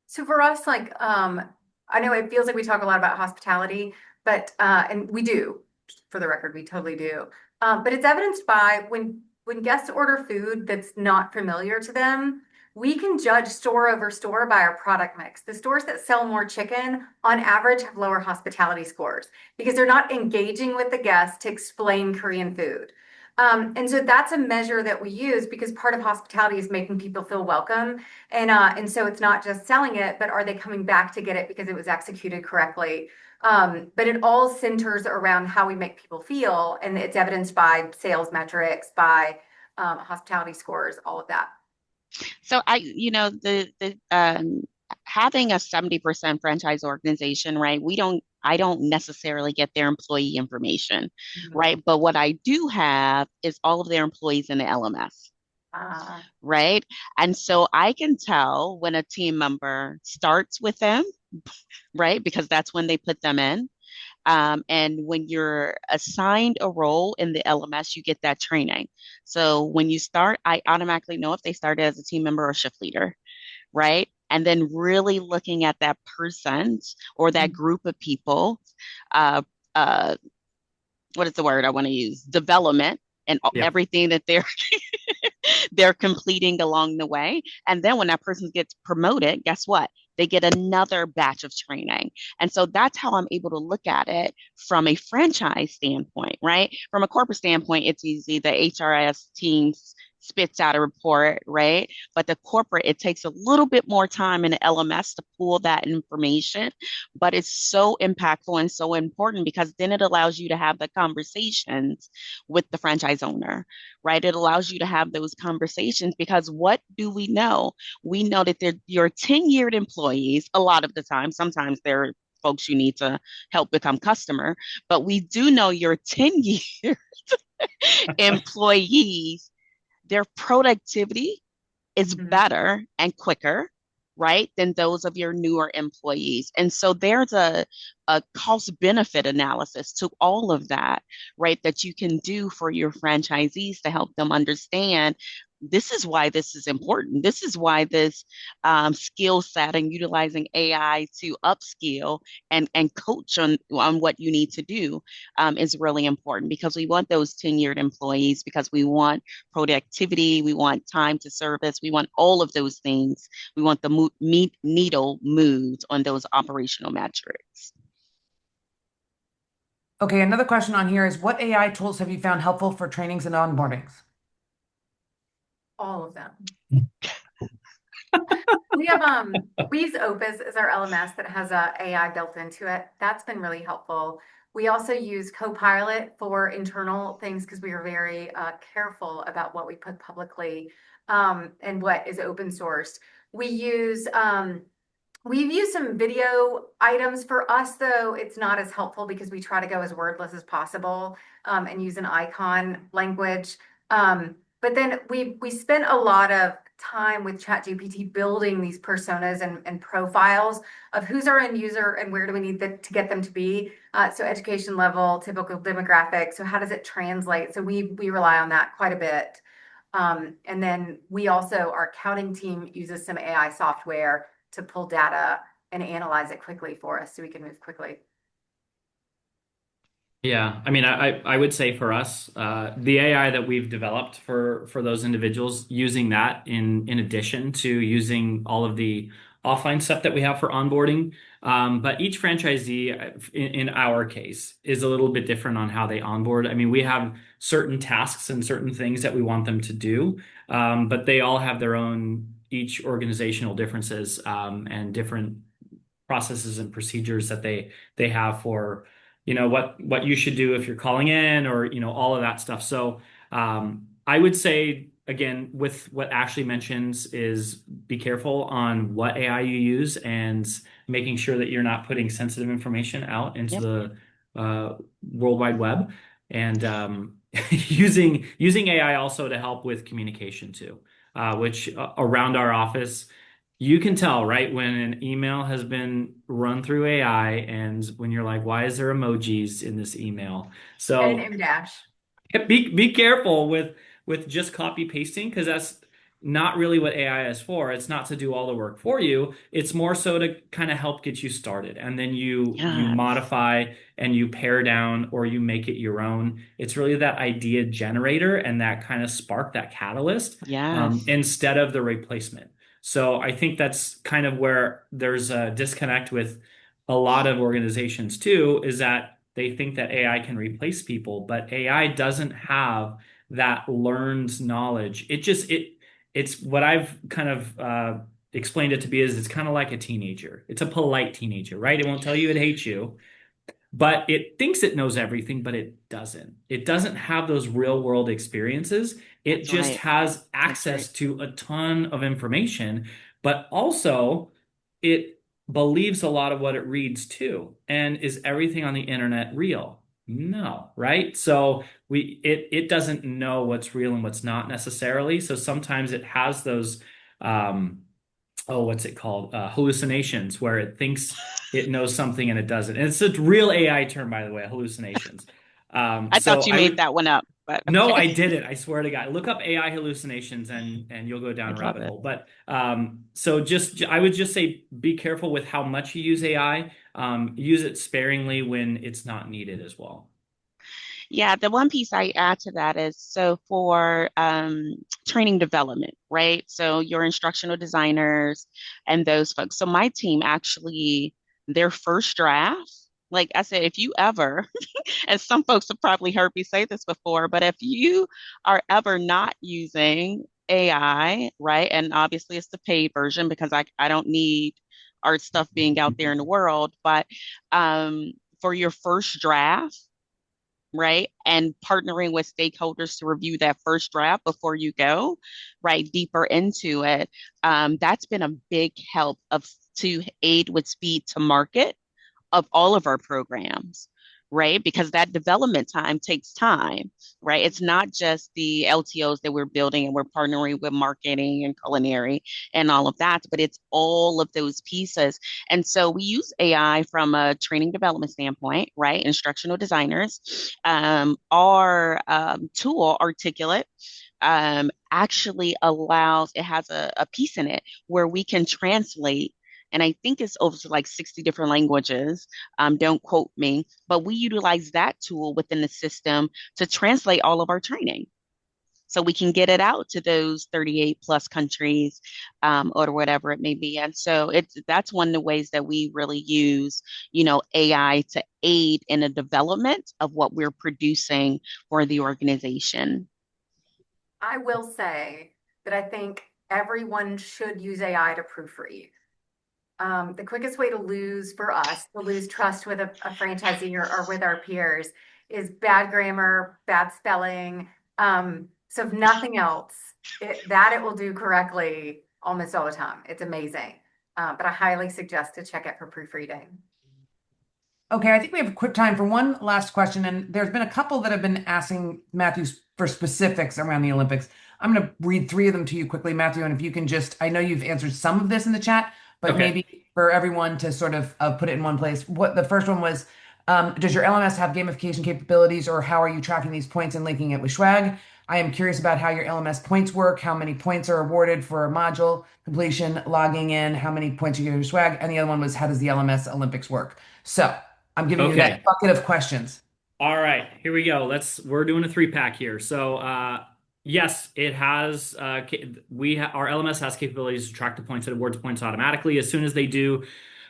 So for us, I know it feels like we talk a lot about hospitality, but and we do, for the record, we totally do. But it's evidenced by when guests order food that's not familiar to them, we can judge store over store by our product mix. The stores that sell more chicken, on average, have lower hospitality scores because they're not engaging with the guests to explain Korean food. And so that's a measure that we use because part of hospitality is making people feel welcome. And so it's not just selling it, but are they coming back to get it because it was executed correctly? But it all centers around how we make people feel, and it's evidenced by sales metrics, by hospitality scores, all of that. So the having a 70% franchise organization, right? I don't necessarily get their employee information, Mhm. right? But what I do have is all of their employees in the LMS, Uh, right? And so I can tell when a team member starts with them, right? Because that's when they put them in. And when you're assigned a role in the LMS, you get that training. So when you start, I automatically know if they started as a team member or shift leader, right? And then really looking at that person or that group of people, uh, uh, what is the word I want to use? Development and Yeah. everything that they're completing along the way. And then when that person gets promoted, guess what? They get another batch of training. And so that's how I'm able to look at it from a franchise standpoint, right? From a corporate standpoint, it's easy. The HRS teams spits out a report, right? But the corporate, it takes a little bit more time in the LMS to pull that information, but it's so impactful and so important because then it allows you to have the conversations with the franchise owner, right? It allows you to have those conversations because what do we know? We know that they're your tenured employees a lot of the time. Sometimes they're folks you need to help become customer, but we do know your tenured employees, their productivity is mhm. better and quicker, right, than those of your newer employees. And so there's a cost benefit analysis to all of that, right, that you can do for your franchisees to help them understand this is why this is important. This is why this skill set and utilizing AI to upskill and coach on what you need to do is really important because we want those tenured employees because we want productivity, we want time to service, we want all of those things. We want the needle moved on those operational metrics. Okay, another question on here is what AI tools have you found helpful for trainings and onboardings? All of them. We use Opus as our LMS that has a AI built into it. That's been really helpful. We also use Copilot for internal things because we are very careful about what we put publicly and what is open sourced. We use We've used some video items. For us, though, it's not as helpful because we try to go as wordless as possible and use an icon language. But then we spent a lot of time with ChatGPT building these personas and profiles of who's our end user and where do we need to get them to be. So education level, typical demographic. So how does it translate? So we rely on that quite a bit. And then we also, our accounting team uses some AI software to pull data and analyze it quickly for us so we can move quickly. Yeah, I mean, I would say for us, the AI that we've developed for those individuals, using that in addition to using all of the offline stuff that we have for onboarding. But each franchisee, in our case, is a little bit different on how they onboard. I mean, we have certain tasks and certain things that we want them to do, but they all have their own each organizational differences and different processes and procedures that they have for what you should do if you're calling in or all of that stuff. So I would say again with what Ashley mentions is be careful on what AI you use and making sure that you're not putting sensitive information out into Yep. the World Wide Web and using AI also to help with communication too, which around our office you can tell, right, when an email has been run through AI and when you're like, why is there emojis in this email? And So an M dash. be careful with just copy pasting because that's not really what AI is for. It's not to do all the work for you. It's more so to kind of help get you started. And then you Yes. modify and you pare down or you make it your own. It's really that idea generator and that kind of spark, that catalyst, Yes. instead of the replacement. So I think that's kind of where there's a disconnect with a lot of organizations too, is that they think that AI can replace people, but AI doesn't have that learned knowledge. It's what I've kind of explained it to be is it's kind of like a teenager. It's a polite teenager, right? It won't tell you it hates you, but it thinks it knows everything, but it doesn't. It doesn't have those real world experiences. It That's just right. has That's right. access to a ton of information, but also it believes a lot of what it reads too. And is everything on the internet real? No, right? So it doesn't know what's real and what's not necessarily. So sometimes it has those what's it called? Hallucinations, where it thinks it knows something and it doesn't. And it's a real AI term, by the way, hallucinations. I So thought you I made would, that one up, but no, okay. I didn't. I swear to God. Look up AI hallucinations and you'll go down I a love rabbit it. hole. But so just I would just say be careful with how much you use AI. Use it sparingly when it's not needed as well. Yeah, the one piece I add to that is so for training development, right? So your instructional designers and those folks. So my team actually, their first draft, like I said, if you ever, and some folks have probably heard me say this before, but if you are ever not using AI, right? And obviously it's the paid version because I don't need our stuff being out there in the world, but for your first draft, right? And partnering with stakeholders to review that first draft before you go, right, deeper into it. That's been a big help of to aid with speed to market of all of our programs, right? Because that development time takes time, right? It's not just the LTOs that we're building and we're partnering with marketing and culinary and all of that, but it's all of those pieces. And so we use AI from a training development standpoint, right? Instructional designers. Our tool, Articulate, actually allows, it has a piece in it where we can translate, and I think it's over to like 60 different languages. Don't quote me, but we utilize that tool within the system to translate all of our training. So we can get it out to those 38 plus countries, or whatever it may be. And so that's one of the ways that we really use, AI to aid in the development of what we're producing for the organization. I will say that I think everyone should use AI to proofread. The quickest way to lose for us, to lose trust with a franchisee or with our peers is bad grammar, bad spelling. So if nothing else, it will do correctly almost all the time. It's amazing. But I highly suggest to check it for proofreading. Okay, I think we have a quick time for one last question, and there's been a couple that have been asking Matthew for specifics around the Olympics. I'm going to read three of them to you quickly, Matthew, and if you can just, I know you've answered some of this in the chat, but Okay. maybe for everyone to sort of put it in one place. What the first one was, does your LMS have gamification capabilities, or how are you tracking these points and linking it with swag? I am curious about how your LMS points work, how many points are awarded for a module completion, logging in, how many points you get your swag, and the other one was, how does the LMS Olympics work? So I'm giving you that Okay. bucket of questions. All right, here we go. We're doing a three pack here. So, yes, it has, our LMS has capabilities to track the points and awards points automatically as soon as they do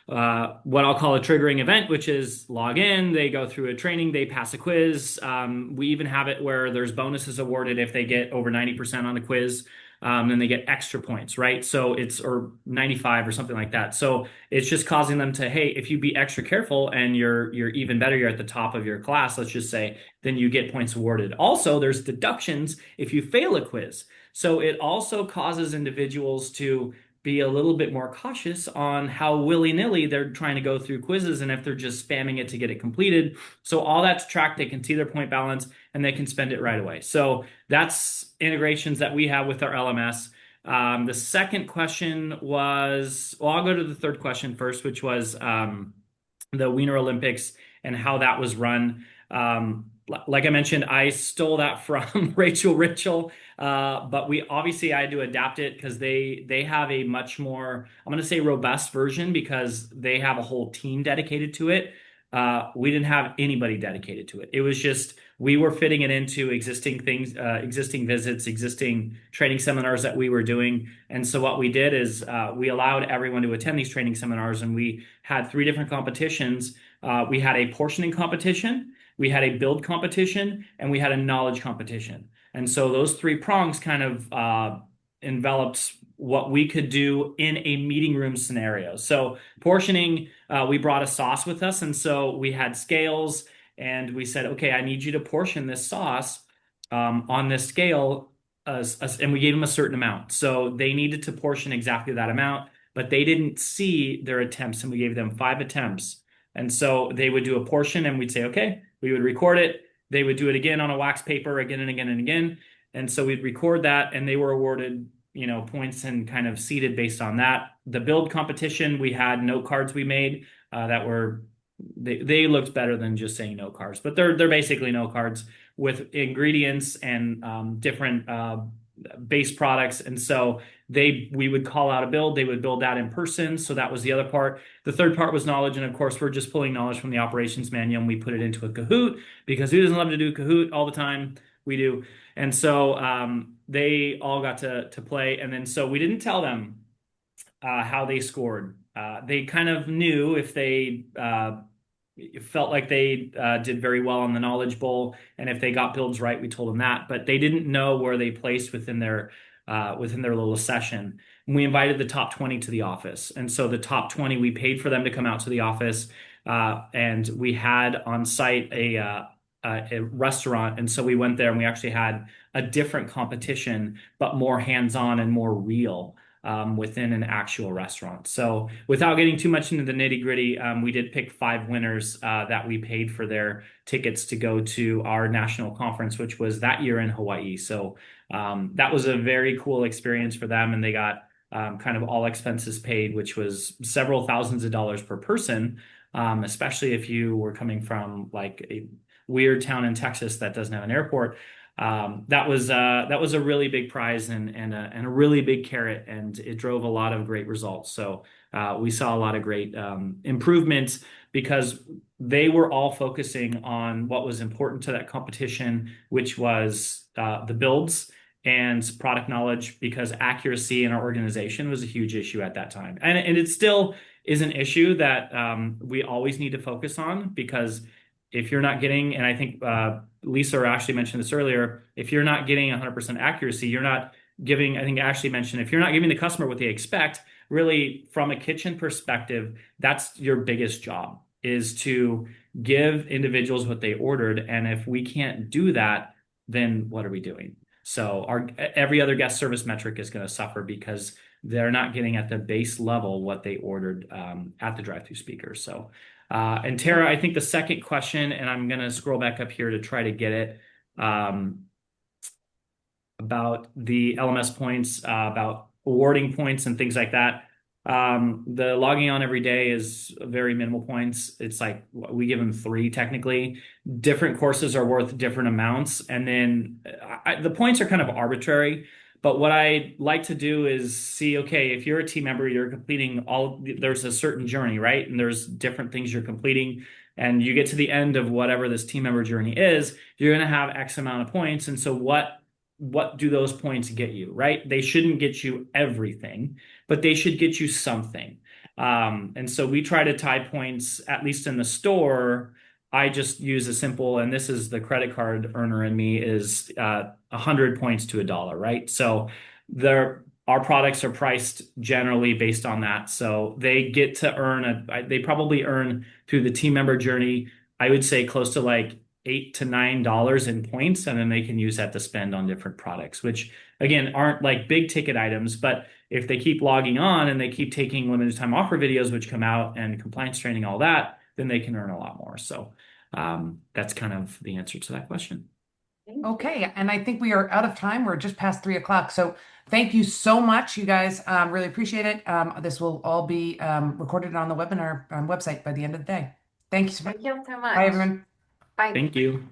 what I'll call a triggering event, which is log in, they go through a training, they pass a quiz. We even have it where there's bonuses awarded if they get over 90% on the quiz. Then they get extra points, right? So or 95 or something like that. So it's just causing them to, hey, if you be extra careful and you're even better, you're at the top of your class, let's just say, then you get points awarded. Also, there's deductions if you fail a quiz. So it also causes individuals to be a little bit more cautious on how willy-nilly they're trying to go through quizzes and if they're just spamming it to get it completed. So all that's tracked, they can see their point balance and they can spend it right away. So that's integrations that we have with our LMS. The second question was, well, I'll go to the third question first, which was the Wiener Olympics and how that was run. Like I mentioned, I stole that from Rachel Ritchell, but I had to adapt it because they have a much more, I'm going to say robust version because they have a whole team dedicated to it. We didn't have anybody dedicated to it. It was just we were fitting it into existing things, existing visits, existing training seminars that we were doing. And so what we did is we allowed everyone to attend these training seminars, and we had three different competitions. We had a portioning competition, we had a build competition, and we had a knowledge competition. And so those three prongs kind of enveloped what we could do in a meeting room scenario. So portioning, we brought a sauce with us, and so we had scales, and we said, okay, I need you to portion this sauce on this scale, and we gave them a certain amount. So they needed to portion exactly that amount, but they didn't see their attempts, and we gave them 5 attempts. And so they would do a portion, and we'd say, okay, we would record it. They would do it again on a wax paper again and again and again. And so we'd record that, and they were awarded, points and kind of seated based on that. The build competition, we had note cards we made that were they looked better than just saying note cards, but they're basically note cards with ingredients and different base products. And so we would call out a build, they would build that in person. So that was the other part. The third part was knowledge. And of course, we're just pulling knowledge from the operations manual, and we put it into a Kahoot, because who doesn't love to do Kahoot all the time? We do. And so they all got to play. And then so we didn't tell them how they scored. They kind of knew if they felt like they did very well on the Knowledge Bowl, and if they got builds right, we told them that. But they didn't know where they placed within their little session. And we invited the top 20 to the office, and so the top 20, we paid for them to come out to the office, and we had on site a restaurant, and so we went there and we actually had a different competition, but more hands-on and more real. Within an actual restaurant. So without getting too much into the nitty-gritty, we did pick 5 winners that we paid for their tickets to go to our national conference, which was that year in Hawaii. So that was a very cool experience for them, and they got kind of all expenses paid, which was several thousands of dollars per person, especially if you were coming from like a weird town in Texas that doesn't have an airport. That was a really big prize and a really big carrot, and it drove a lot of great results. So we saw a lot of great improvements, because they were all focusing on what was important to that competition, which was the builds and product knowledge, because accuracy in our organization was a huge issue at that time, and it still is an issue that we always need to focus on, because if you're not getting, and I think Lisa or Ashley mentioned this earlier, if you're not getting 100% accuracy, you're not giving, I think Ashley mentioned, if you're not giving the customer what they expect, really from a kitchen perspective, that's your biggest job, is to give individuals what they ordered. And if we can't do that, then what are we doing? So every other guest service metric is going to suffer, because they're not getting at the base level what they ordered at the drive-through speaker. So and Tara, I think the second question, and I'm going to scroll back up here to try to get it, about the LMS points, about awarding points and things like that. The logging on every day is very minimal points. It's like we give them 3 technically. Different courses are worth different amounts. And then the points are kind of arbitrary. But what I like to do is see, okay, if you're a team member, you're completing there's a certain journey, right? And there's different things you're completing, and you get to the end of whatever this team member journey is, you're going to have X amount of points. And so what do those points get you, right? They shouldn't get you everything, but they should get you something. And so we try to tie points, at least in the store. I just use a simple, and this is the credit card earner in me, is 100 points to $1, right? So our products are priced generally based on that. So they get to they probably earn through the team member journey, I would say close to like $8 to $9 in points, and then they can use that to spend on different products, which again aren't like big ticket items, but if they keep logging on and they keep taking limited time offer videos, which come out, and compliance training, all that, then they can earn a lot more. So that's kind of the answer to that question. Okay, and I think we are out of time. We're just past 3 o'clock. So thank you so much, you guys. Really appreciate it. This will all be recorded on the webinar website by the end of the day. Thank you so much. Thank you so much. Bye, everyone. Bye. Thank you.